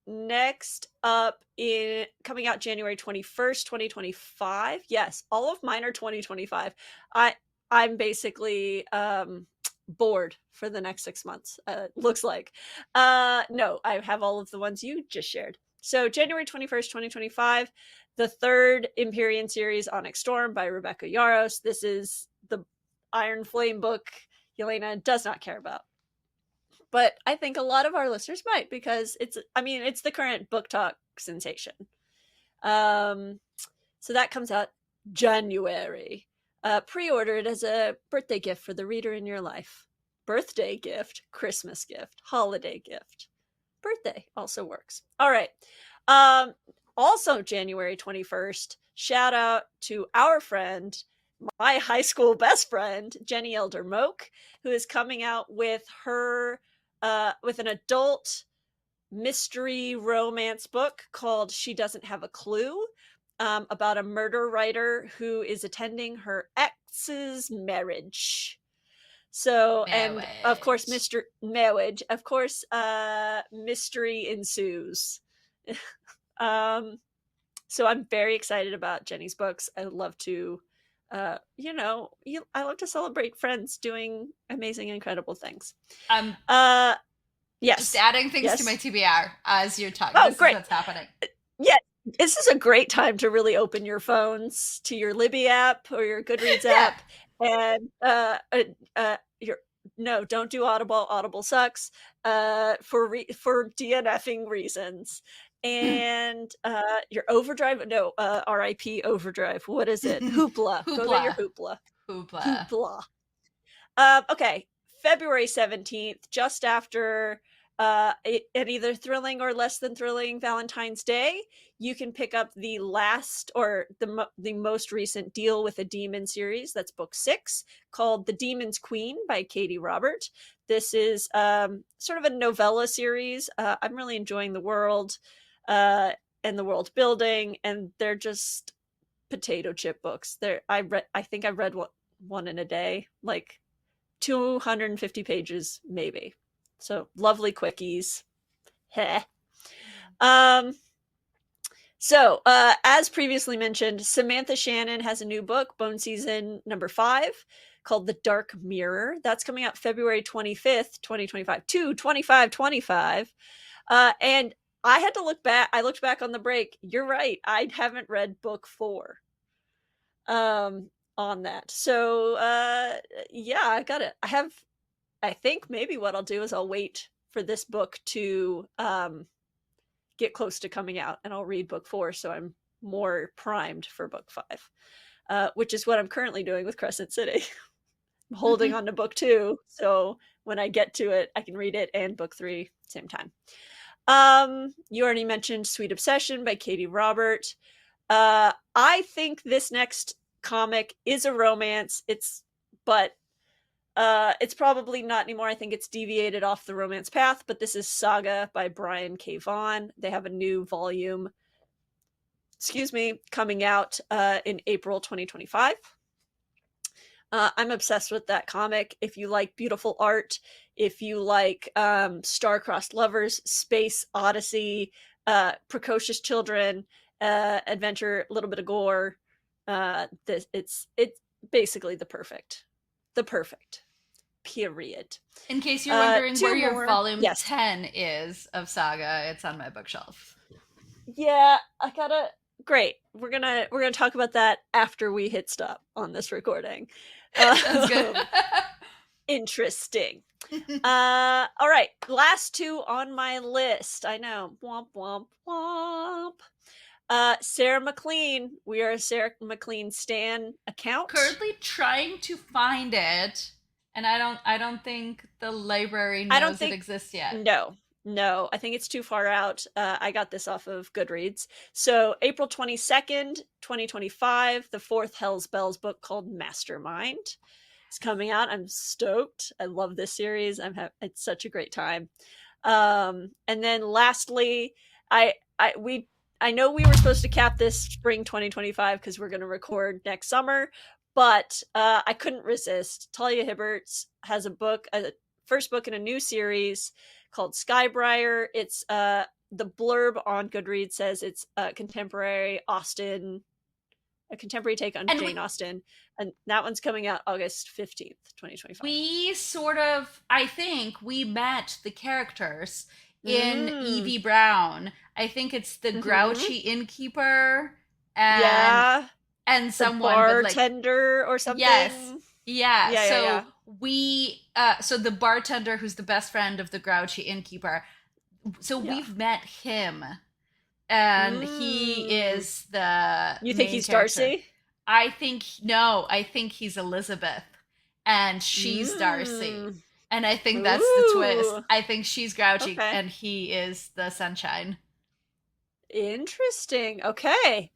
next up in coming out January 21st, 2025. Yes, all of mine are 2025. I I'm basically bored for the next 6 months. Looks like. No, I have all of the ones you just shared. So January 21st, 2025, the third Empyrean series, Onyx Storm by Rebecca Yarros. This is the Iron Flame book Yelena does not care about. But I think a lot of our listeners might because it's the current book talk sensation. Um, so that comes out January. Pre-order it as a birthday gift for the reader in your life. Birthday gift, Christmas gift, holiday gift. Birthday also works. All right. Um, Also, January 21st, shout out to our friend, my high school best friend, Jenny Elder Moak, who is coming out with with an adult mystery romance book called She Doesn't Have a Clue, about a murder writer who is attending her ex's marriage. So, and of course, Marriage. Mr. Marriage, of course, mystery ensues. um, so I'm very excited about Jenny's books. I love to, I love to celebrate friends doing amazing, incredible things. I'm Uh, just yes, adding things to my yes. TBR as you're talking. Oh, This is great. what's happening. Yeah, this is a great time to really open your phones to your Libby app or your Goodreads Yeah. app, and your no, don't do Audible. Audible sucks for DNFing reasons. And your Overdrive, no, RIP Overdrive. What is it? Hoopla. Go to your Hoopla. Hoopla. Hoopla. Hoopla. Okay, February 17th, just after an either thrilling or less than thrilling Valentine's Day, you can pick up the last or the most recent Deal with a Demon series. That's book 6, called The Demon's Queen by Katie Robert. This is sort of a novella series. I'm really enjoying the world and the world building, and they're just potato chip books. I think I read one in a day, like 250 pages, maybe. So lovely quickies. Heh. Um, as previously mentioned, Samantha Shannon has a new book, Bone Season number 5, called The Dark Mirror. That's coming out February 25th, 2025, to 2525. And I had to look back. I looked back on the break. You're right. I haven't read book 4. um, on that. So, yeah, I got it. I think maybe what I'll do is I'll wait for this book to get close to coming out, and I'll read book 4 so I'm more primed for book 5, which is what I'm currently doing with Crescent City. I'm holding on to book 2, so when I get to it, I can read it and book 3 same time. You already mentioned Sweet Obsession by Katie Robert. I think this next comic is a romance. But it's probably not anymore. I think it's deviated off the romance path, but this is Saga by Brian K. Vaughan. They have a new volume, coming out in April 2025. I'm obsessed with that comic. If you like beautiful art, if you like star-crossed lovers, space odyssey, precocious children, adventure, a little bit of gore, it's basically the perfect period. In case you're wondering where 2 your more. volume Yes. 10 is of Saga, it's on my bookshelf. Yeah, I gotta. Great. We're gonna talk about that after we hit stop on this recording. Sounds good. Interesting. All right. Last 2 on my list. I know. Womp womp womp. Sarah McLean. We are a Sarah McLean Stan account. Currently trying to find it, and I don't think the library I don't knows it think. exists yet. No, I think it's too far out. I got this off of Goodreads. So April 22nd, 2025, the 4th Hell's Bells book called Mastermind is coming out. I'm stoked. I love this series. It's such a great time. And then lastly, I I we I know we were supposed to cap this spring 2025 because we're going to record next summer, but I couldn't resist. Talia Hibbert has a first book in a new series called Skybriar. It's the blurb on Goodreads says it's a contemporary take on And Jane Austen, and that one's coming out August 15th, 2025. we sort of, I think we met the characters in Mm. Evie Brown. I think it's the Mm-hmm. grouchy innkeeper and Yeah, the someone, but like, bartender or yes. something. Yeah. Yeah. So so the bartender who's the best friend of the grouchy innkeeper. So Yeah. we've met him, and he Mm. is the You think main he's character. Darcy? No, I think he's Elizabeth and she's Darcy. Mm. And I think that's the twist. Ooh. I think she's grouchy Okay. and he is the sunshine. Interesting. Okay.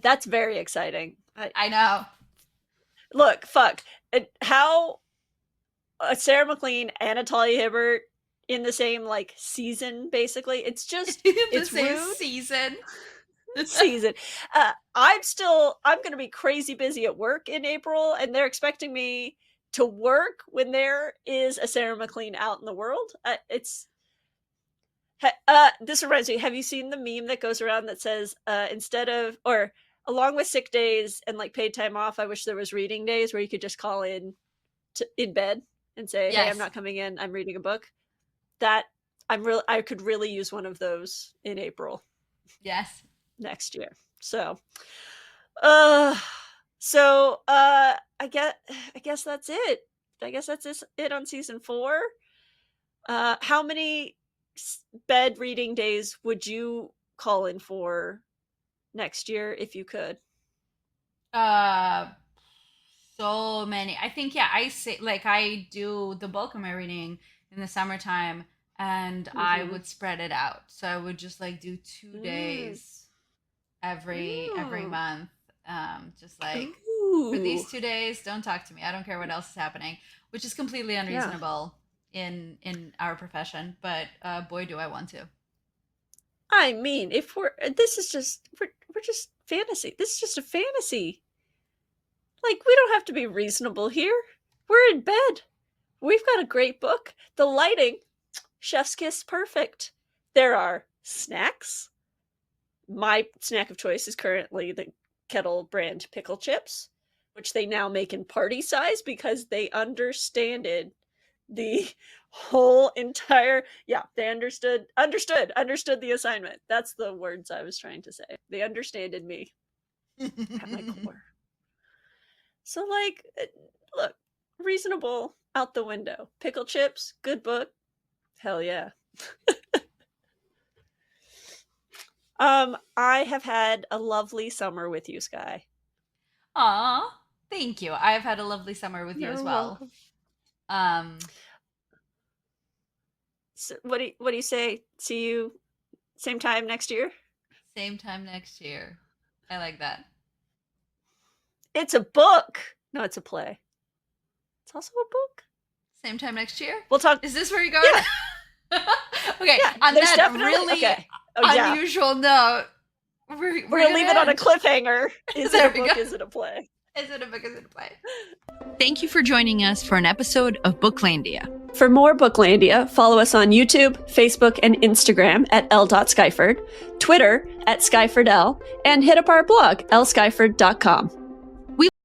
That's very exciting. I know. Look, fuck. How Sarah McLean and Natalia Hibbert in the same like season, basically. The It's same rude. season. Season. I'm going to be crazy busy at work in April, and they're expecting me to work when there is a Sarah McLean out in the world. This reminds me. Have you seen the meme that goes around that says instead of or along with sick days and like paid time off, I wish there was reading days where you could just call in bed and say, "Hey, I'm Yes. not coming in. I'm reading a book." I could really use one of those in April Yes. next year. So, uh, I guess that's it. I guess that's it on season 4. How many bed reading days would you call in for next year if you could? Uh so many. I think yeah, I say like I do the bulk of my reading in the summertime and I Mm-hmm. would spread it out. So I would just like do 2 Mm. days every Mm. month. Just like for Ooh. these 2 days, don't talk to me. I don't care what else is happening, which is completely Yeah. unreasonable in our profession. But boy, do I want to. I mean, if we're just fantasy. This is just a fantasy. Like, we don't have to be reasonable here. We're in bed. We've got a great book. The lighting, chef's kiss, perfect. There are snacks. My snack of choice is currently the Kettle brand pickle chips, which they now make in party size because they understood the whole entire they understood the assignment. That's the words I was trying to say. They understood me at my core. So, like, look, reasonable out the window. Pickle chips, good book. Hell yeah. I have had a lovely summer with you, Sky. Aw, thank you. I've had a lovely summer with you as You're well. welcome. Um, So what do you say? See you same time next year? Same time next year. I like that. It's a book. No, it's a play. It's also a book. Same time next year? We'll talk. Is this where you're going? Yeah, Okay, yeah. on There's that definitely really okay. Oh yeah. unusual note, We're gonna leave it on a end. cliffhanger. Is it There a we book? go. Is it a play? Is it a book? Is it a play? Thank you for joining us for an episode of Booklandia. For more Booklandia, follow us on YouTube, Facebook, and Instagram at l.skyford, Twitter at skyfordl, and hit up our blog, lskyford.com.